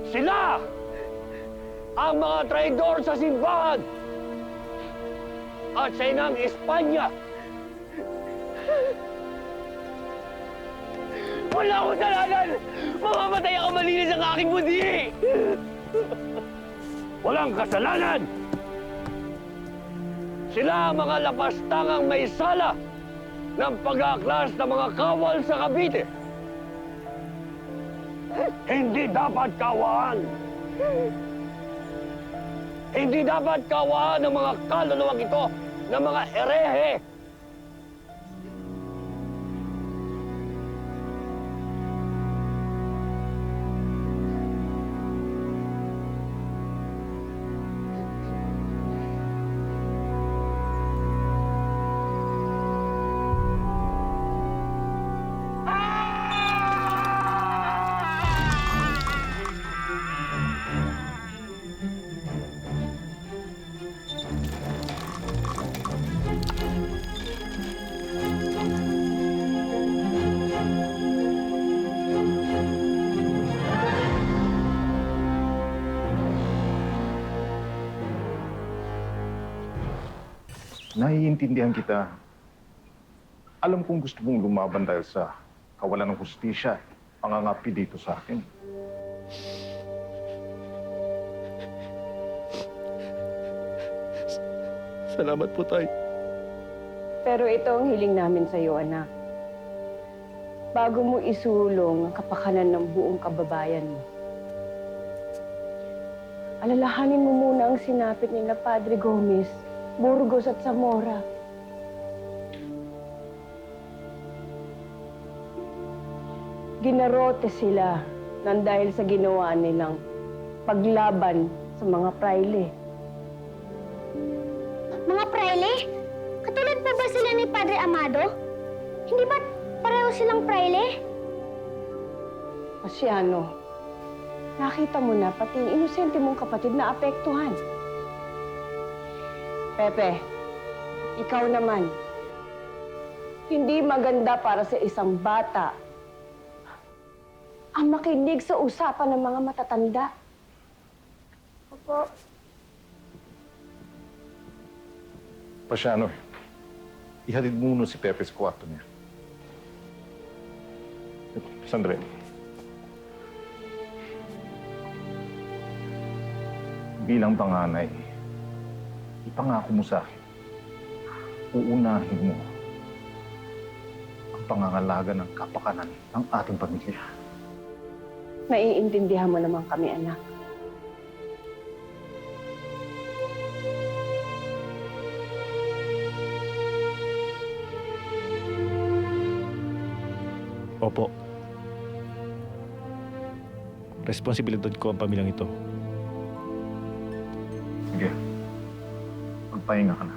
Sila ang mga traidor sa simbahan at sa inang Espanya. Wala akong kasalanan! Mamamatay ako malinis ang aking budi! Walang kasalanan! Sila ang mga lapastangang may sala ng pag-aaklas ng mga kawal sa Cavite. Hindi dapat kawaan! Hindi dapat kawaan ng mga kaluluwang ito ng mga erehe! Naiintindihan kita. Alam kong gusto mong lumaban dahil sa kawalan ng hustisya, pangangapi dito sa akin. Salamat po, Tay. Pero ito ang hiling namin sa iyo, anak. Bago mo isulong ang kapakanan ng buong kababayan mo, alalahanin mo muna ang sinapit nila Padre Gomez, Burgos at Zamora. Ginarote sila nang dahil sa ginawa nilang paglaban sa mga praile. Mga praile? Katulad pa ba sila ni Padre Amado? Hindi ba pareho silang praile? Pasiano, nakita mo na pati yung inosente mong kapatid na apektuhan. Pepe, ikaw naman, hindi maganda para sa isang bata ang makinig sa usapan ng mga matatanda. Opo. Pasiano, ihatid muna si Pepe sa kwarto niya. Sandre. Bilang panganay, ipangako mo sa akin, uunahin mo ang pangangalaga ng kapakanan ng ating pamilya. Naiintindihan mo naman kami, anak. Opo. Responsibilidad ko ang pamilyang ito. Sige, magpahinga ka na.